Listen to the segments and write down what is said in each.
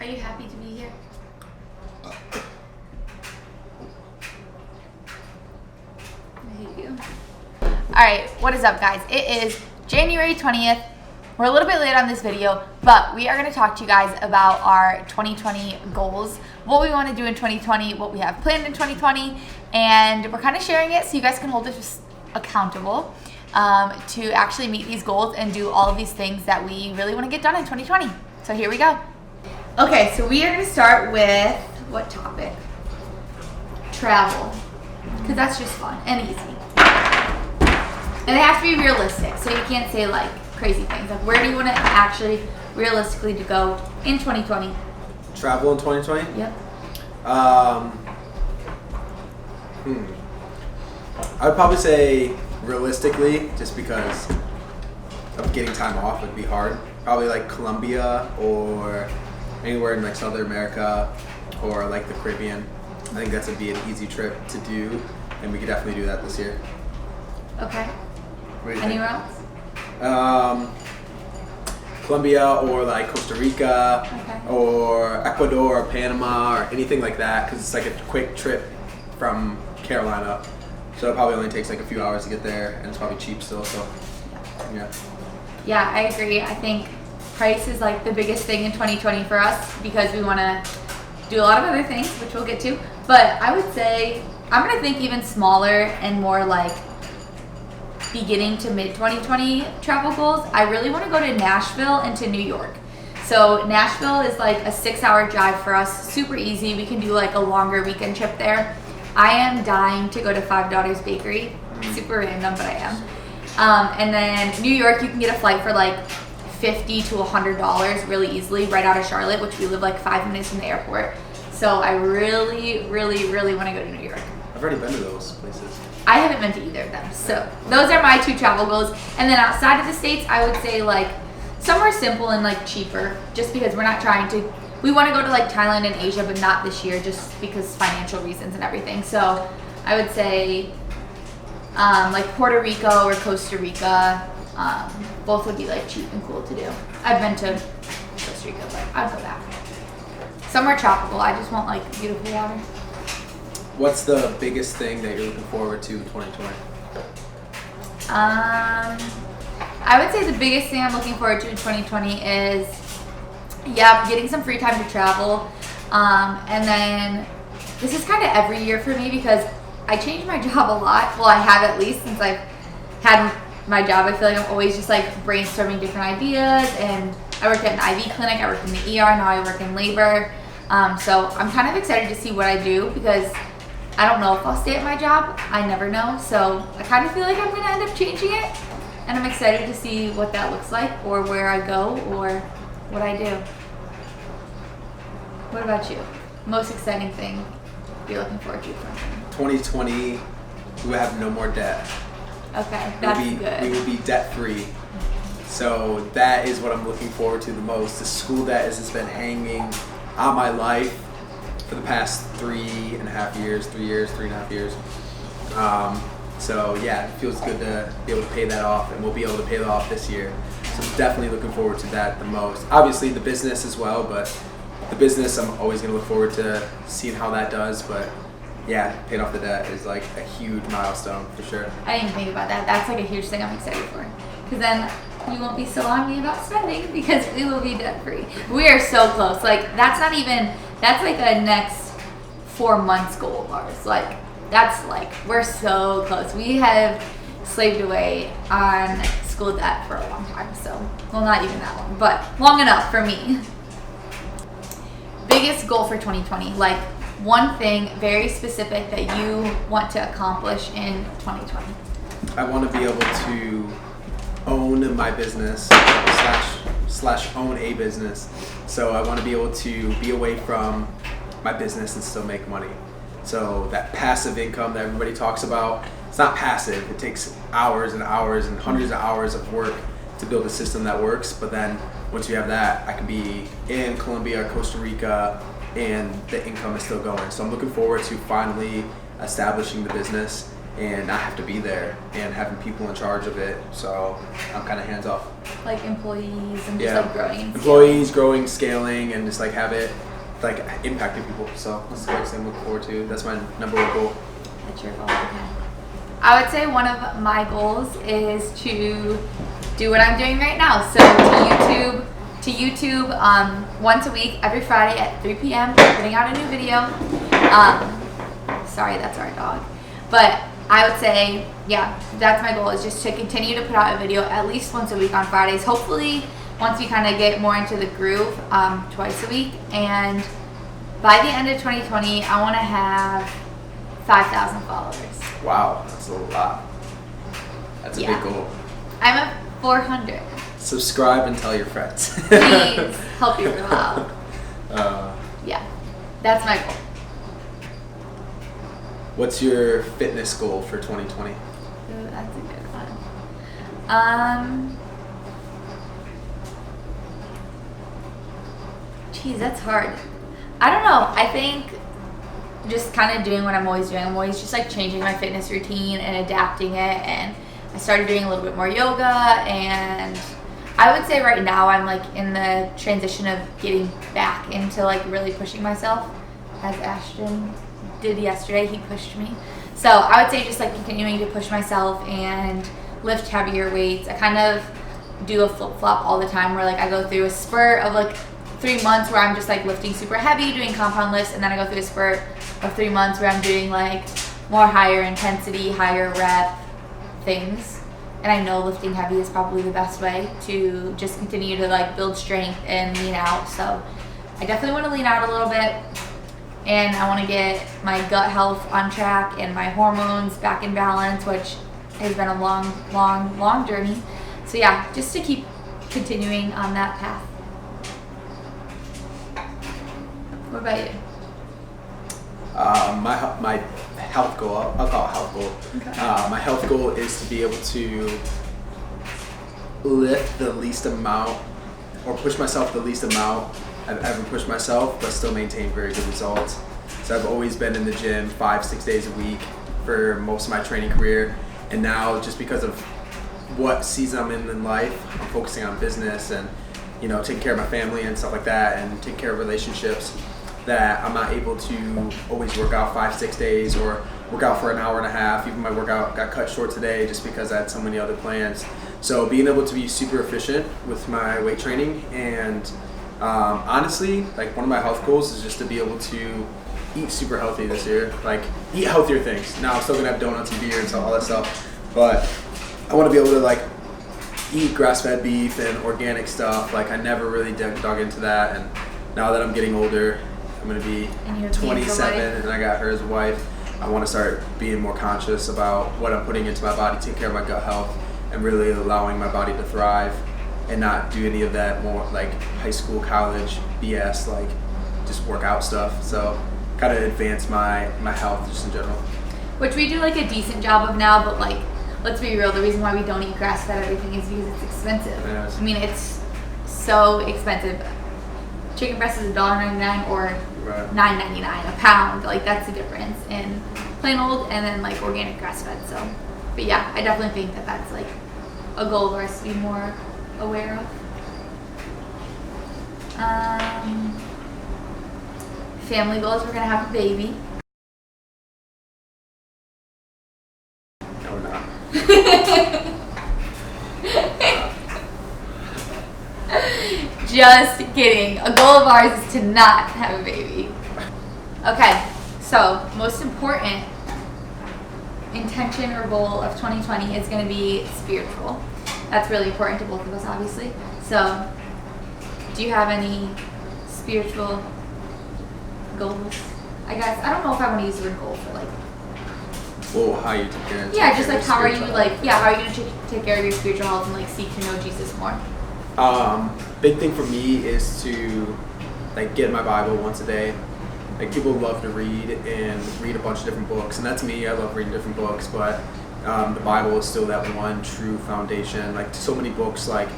Are you happy to be here? I hate you. Alright, what is up guys? It is January 20th. We're a little bit late on this video, but we are going to talk to you guys about our 2020 goals, what we want to do in 2020, what we have planned in 2020, and we're kind of sharing it so you guys can hold us accountable to actually meet these goals and do all of these things that we really want to get done in 2020. So here we go. Okay, so we are going to start with what topic? Travel, because that's just fun and easy. And it has to be realistic, so you can't say like crazy things. Like, where do you want to actually realistically to go in 2020? Travel in 2020? Yep. I would probably say realistically, just because of getting time off would be hard. Probably like Colombia or anywhere in like South America or like the Caribbean. I think that's would be an easy trip to do, and we could definitely do that this year. Okay. What do you Anywhere think? else? Colombia or like Costa Rica, Okay. or Ecuador or Panama or anything like that, because it's like a quick trip from Carolina, so it probably only takes like a few hours to get there, and it's probably cheap still. So yeah. Yeah, I agree. I think price is like the biggest thing in 2020 for us because we want to do a lot of other things, which we'll get to. But I would say I'm gonna think even smaller and more like beginning to mid 2020 travel goals. I really want to go to Nashville and to New York. So Nashville is like a 6-hour drive for us, super easy. We can do like a longer weekend trip there. I am dying to go to Five Daughters Bakery. Super random, but I am. And then New York, you can get a flight for like $50 to $100 really easily right out of Charlotte, which we live like 5 minutes from the airport. So I really, really, really want to go to New York. I've already been to those places. I haven't been to either of them. So those are my 2 travel goals. And then outside of the States, I would say like somewhere simple and like cheaper, just because we're not trying to, we want to go to like Thailand and Asia, but not this year just because financial reasons and everything. So I would say like Puerto Rico or Costa Rica, both would be like cheap and cool to do. I've been to Costa Rica, but I'd go back. Somewhere tropical. I just want like beautiful water. What's the biggest thing that you're looking forward to in 2020? I would say the biggest thing I'm looking forward to in 2020 is, getting some free time to travel. And then this is kind of every year for me because I change my job a lot. Well, I have at least since I've had my job. I feel like I'm always just like brainstorming different ideas, and I work at an IV clinic, I work in the ER, now I work in labor. So I'm kind of excited to see what I do because I don't know if I'll stay at my job. I never know. So I kind of feel like I'm going to end up changing it, and I'm excited to see what that looks like or where I go or what I do. What about you? Most exciting thing you're looking forward to? 2020, we will have no more debt. Okay, that's good. We will be debt free. So that is what I'm looking forward to the most. The school debt has just been hanging on my life for the past 3.5 years, 3.5 years. So yeah, it feels good to be able to pay that off, and we'll be able to pay that off this year. So I'm definitely looking forward to that the most. Obviously the business as well, but the business I'm always going to look forward to seeing how that does. But yeah, paying off the debt is like a huge milestone for sure. I didn't even think about that. That's like a huge thing I'm excited for. Because then you won't be so on me about spending because we will be debt free. We are so close. Like that's like a next 4 months goal of ours. Like that's like, we're so close. We have slaved away on school debt for a long time. So, well, not even that long, but long enough for me. Biggest goal for 2020, like one thing very specific that you want to accomplish in 2020. I want to be able to own my business slash own a business. So I want to be able to be away from my business and still make money. So that passive income that everybody talks about, it's not passive. It takes hours and hours and hundreds of hours of work to build a system that works. But then once you have that, I can be in Colombia or Costa Rica and the income is still going. So I'm looking forward to finally establishing the business and not have to be there and having people in charge of it. So I'm kind of hands off. Like employees and just like growing. And employees, growing, scaling, and just like have it like impacting people. So that's the next thing I'm looking forward to. That's my number one goal. That's your goal. Okay. I would say one of my goals is to do what I'm doing right now. So to YouTube once a week, every Friday at 3 p.m. putting out a new video. Sorry, that's our dog. But I would say, yeah, that's my goal, is just to continue to put out a video at least once a week on Fridays. Hopefully, once we kind of get more into the groove, twice a week. And by the end of 2020, I want to have 5,000 followers. Wow, that's a lot. That's a big goal. I'm at 400. Subscribe and tell your friends. Please help your girl out. Yeah, that's my goal. What's your fitness goal for 2020? Ooh, that's a good one. Geez, that's hard. I don't know. I think just kind of doing what I'm always doing. I'm always just like changing my fitness routine and adapting it. And I started doing a little bit more yoga, and I would say right now I'm like in the transition of getting back into like really pushing myself, as Ashton did yesterday. He pushed me. So I would say just like continuing to push myself and lift heavier weights. I kind of do a flip-flop all the time where like I go through a spurt of like 3 months where I'm just like lifting super heavy, doing compound lifts, and then I go through a spurt of 3 months where I'm doing like more higher intensity, higher rep things. And I know lifting heavy is probably the best way to just continue to like build strength and lean out. So I definitely want to lean out a little bit, and I want to get my gut health on track and my hormones back in balance, which has been a long journey. So yeah, just to keep continuing on that path. What about you? My health goal, I'll call it health goal. Okay. My health goal is to be able to lift the least amount, or push myself the least amount I've ever pushed myself, but still maintain very good results. So I've always been in the gym 5-6 days a week for most of my training career, and now just because of what season I'm in life, I'm focusing on business and taking care of my family and stuff like that, and taking care of relationships, that I'm not able to always work out 5-6 days or work out for an hour and a half. Even my workout got cut short today just because I had so many other plans. So being able to be super efficient with my weight training, and honestly, like one of my health goals is just to be able to eat super healthy this year, like eat healthier things. Now I'm still gonna have donuts and beer and all that stuff, but I want to be able to like eat grass-fed beef and organic stuff. Like I never really dug into that, and now that I'm getting older, I'm gonna be 27 and I got her as a wife. I want to start being more conscious about what I'm putting into my body, take care of my gut health, and really allowing my body to thrive, and not do any of that more like high school, college BS, like just workout stuff. So kind of advance my health just in general. Which we do like a decent job of now, but like let's be real, the reason why we don't eat grass-fed everything is because it's expensive. Yes. I mean, it's so expensive. Chicken breast is $1.99 or $9.99 a pound. Like that's the difference in plain old and then like organic grass-fed. So, but yeah, I definitely think that that's like a goal of ours to be more aware of. Family goals, we're gonna have a baby. No, we're not. Just kidding. A goal of ours is to not have a baby. Okay, so most important intention or goal of 2020 is going to be spiritual. That's really important to both of us, obviously. So, do you have any spiritual goals? I guess I don't know if I want to use the word goal for like. Well, how you take care of Yeah, just like how are you spiritual like? health? Yeah, how are you gonna take care of your spiritual health and like seek to know Jesus more? Big thing for me is to like get my Bible once a day. Like people love to read and read a bunch of different books, and that's me. I love reading different books, but the Bible is still that one true foundation. Like so many books like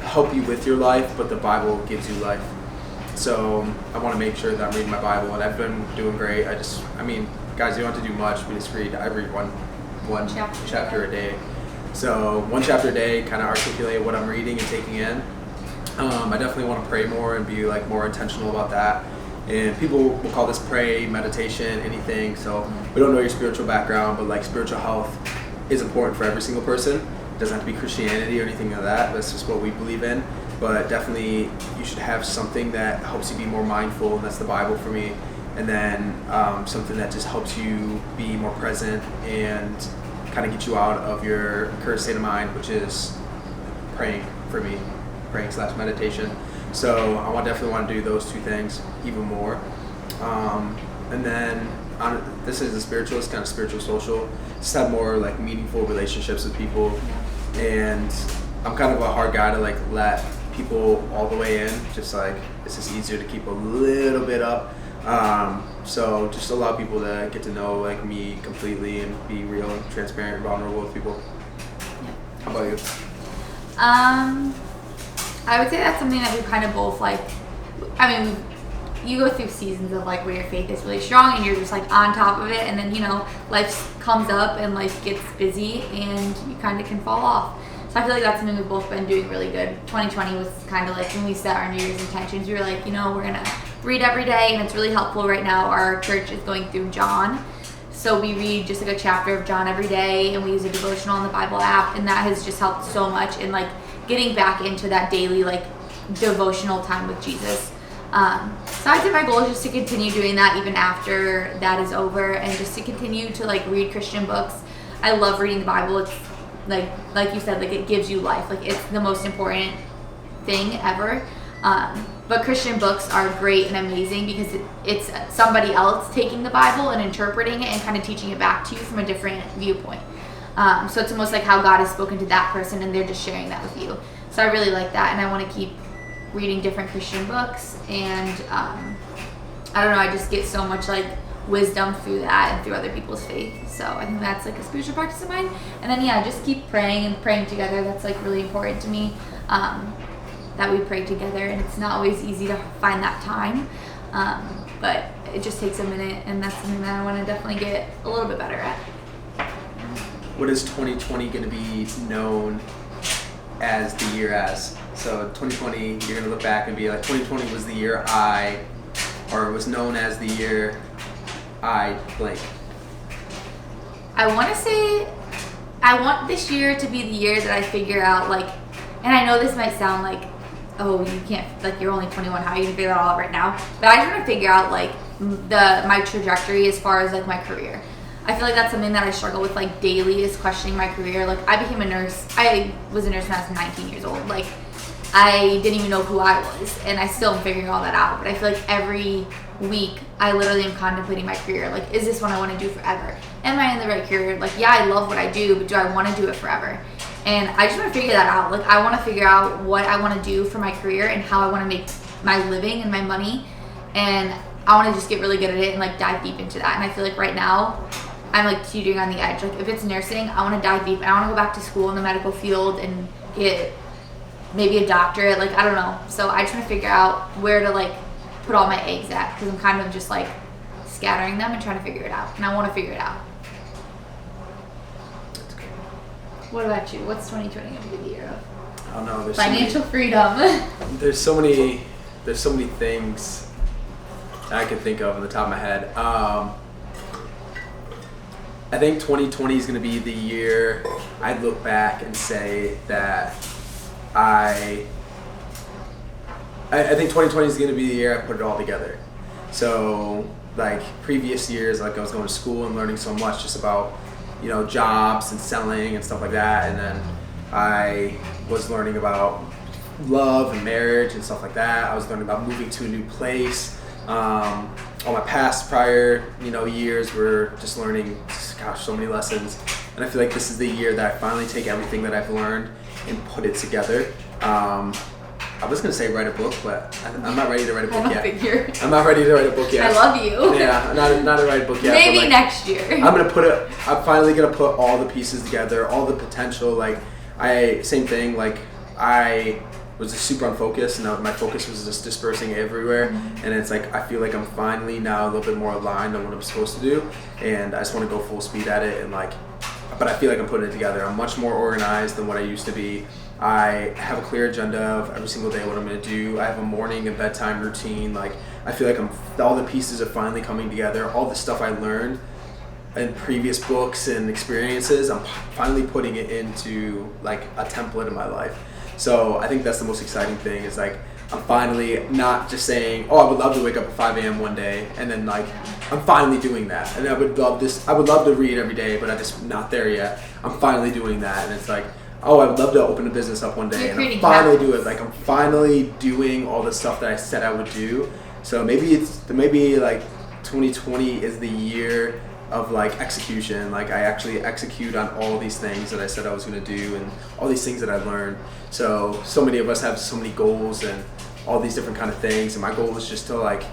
help you with your life, but the Bible gives you life. So I want to make sure that I'm reading my Bible, and I've been doing great. God guys, you don't have to do much. We just read. I read one chapter a day. So 1 chapter a day, kind of articulate what I'm reading and taking in. I definitely want to pray more and be like more intentional about that. And people will call this pray, meditation, anything. So we don't know your spiritual background, but like spiritual health is important for every single person. It doesn't have to be Christianity or anything like that. That's just what we believe in. But definitely you should have something that helps you be more mindful, and that's the Bible for me. And then something that just helps you be more present and kind of get you out of your current state of mind, which is praying for me, praying/meditation. So I definitely want to do those two things even more. And then this is a spiritual, it's kind of spiritual social. Just have more like meaningful relationships with people. And I'm kind of a hard guy to like let people all the way in. Just like it's just easier to keep a little bit up. So just allow people to get to know like me completely and be real and transparent and vulnerable with people. Yeah. How about you? I would say that's something that we kind of both like. I mean, you go through seasons of like where your faith is really strong and you're just like on top of it, and then life comes up and life gets busy and you kind of can fall off. So I feel like that's something we've both been doing really good. 2020 was kind of like when we set our New Year's intentions. We were like, we're gonna read every day, and it's really helpful right now. Our church is going through John, so we read just like a chapter of John every day, and we use a devotional on the Bible app, and that has just helped so much in like getting back into that daily like devotional time with Jesus. So I'd say my goal is just to continue doing that even after that is over, and just to continue to like read Christian books. I love reading the Bible. It's like you said, like it gives you life. Like it's the most important thing ever. But Christian books are great and amazing because it's somebody else taking the Bible and interpreting it and kind of teaching it back to you from a different viewpoint. So it's almost like how God has spoken to that person and they're just sharing that with you. So I really like that, and I want to keep reading different Christian books, and I don't know, I just get so much like wisdom through that and through other people's faith. So I think that's like a spiritual practice of mine. And then just keep praying and praying together. That's like really important to me, that we pray together, and it's not always easy to find that time, but it just takes a minute, and that's something that I want to definitely get a little bit better at. What is 2020 going to be known as the year as? So 2020, you're going to look back and be like, 2020 was the year or was known as the year I blank. I want to say, I want this year to be the year that I figure out like, and I know this might sound like, oh, you can't, like you're only 21, how are you going to figure that all out right now? But I just want to figure out like my trajectory as far as like my career. I feel like that's something that I struggle with like daily, is questioning my career. Like I became a nurse. I was a nurse when I was 19 years old. Like I didn't even know who I was, and I still am figuring all that out. But I feel like every week I literally am contemplating my career. Like, is this what I want to do forever? Am I in the right career? Like, yeah, I love what I do, but do I want to do it forever? And I just want to figure that out. Like, I want to figure out what I want to do for my career and how I want to make my living and my money. And I want to just get really good at it and like dive deep into that. And I feel like right now I'm like teetering on the edge. Like if it's nursing, I want to dive deep and I want to go back to school in the medical field and get maybe a doctorate. Like, I don't know. So I just want to figure out where to like put all my eggs at, because I'm kind of just like scattering them and trying to figure it out. And I want to figure it out. What about you? What's 2020 going to be the year of? I don't know. There's financial freedom. There's so many things that I can think of on the top of my head. I think 2020 is going to be the year I look back and say that I think 2020 is going to be the year I put it all together. So like previous years, like I was going to school and learning so much just about, jobs and selling and stuff like that. And then I was learning about love and marriage and stuff like that. I was learning about moving to a new place. All my prior years were just learning, so many lessons. And I feel like this is the year that I finally take everything that I've learned and put it together. I was going to say write a book, but I'm not ready to write a book yet. I'm not ready to write a book yet. I love you. Yeah, I'm not to write a book yet. Maybe next year. I'm finally going to put all the pieces together, all the potential. Like, same thing. Like, I was just super unfocused, and my focus was just dispersing everywhere. And it's like I feel like I'm finally now a little bit more aligned on what I'm supposed to do, and I just want to go full speed at it. And like, but I feel like I'm putting it together. I'm much more organized than what I used to be. I have a clear agenda of every single day what I'm going to do. I have a morning and bedtime routine. Like, I feel like all the pieces are finally coming together. All the stuff I learned in previous books and experiences, I'm finally putting it into like a template in my life. So I think that's the most exciting thing, is like I'm finally not just saying, oh, I would love to wake up at 5 a.m. one day, and then like I'm finally doing that. And I would love to read every day, but I'm just not there yet. I'm finally doing that, and it's like, oh, I would love to open a business up one day, and I'm finally doing it. Like I'm finally doing all the stuff that I said I would do. So maybe like 2020 is the year of like execution. Like I actually execute on all these things that I said I was going to do, and all these things that I learned. So many of us have so many goals and all these different kind of things, and my goal is just to like,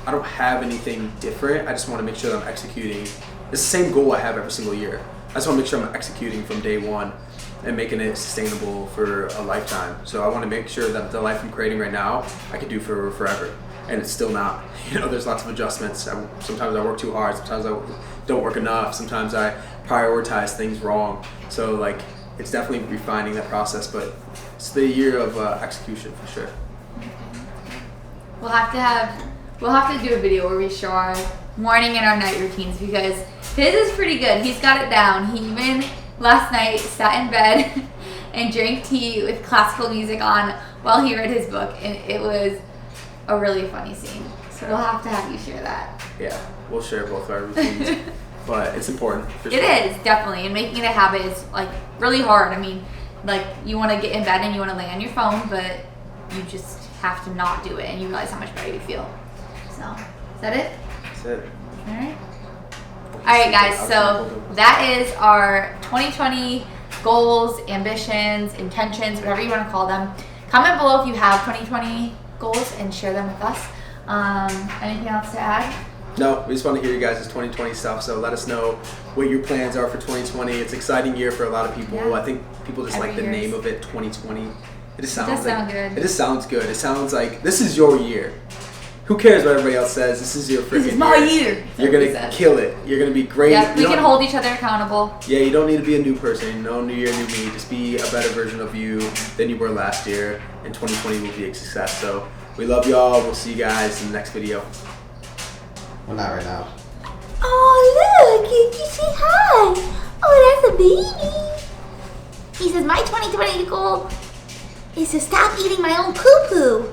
I don't have anything different. I just want to make sure that I'm executing. It's the same goal I have every single year. I just want to make sure I'm executing from day one and making it sustainable for a lifetime. So I want to make sure that the life I'm creating right now, I can do for forever. And it's still not. You know, there's lots of adjustments. Sometimes I work too hard. Sometimes I don't work enough. Sometimes I prioritize things wrong. So like, it's definitely refining that process, but it's the year of execution for sure. We'll have to do a video where we show our morning and our night routines, because his is pretty good. He's got it down. He even last night sat in bed and drank tea with classical music on while he read his book, and it was a really funny scene. So we'll have to have you share that. Yeah, we'll share both our routines, but it's important. It is, definitely, and making it a habit is like really hard. I mean, like you want to get in bed and you want to lay on your phone, but you just have to not do it, and you realize how much better you feel. So, is that it? That's it. All right. All right, guys. So that is our 2020 goals, ambitions, intentions, whatever you want to call them. Comment below if you have 2020 goals and share them with us. Anything else to add? No, we just want to hear you guys' 2020 stuff. So let us know what your plans are for 2020. It's an exciting year for a lot of people. Yeah. I think people just like the name of it, 2020. It just sounds good. It just sounds good. It sounds like this is your year. Who cares what everybody else says? This is your freaking year. This is my year. You're going to kill it. You're going to be great. Yeah, we can hold each other accountable. Yeah, you don't need to be a new person. No new year, new me. Just be a better version of you than you were last year. And 2020 will be a success. So we love y'all. We'll see you guys in the next video. Well, not right now. Oh, look. Did you say hi? Oh, that's a baby. He says my 2020 goal is to stop eating my own poo-poo.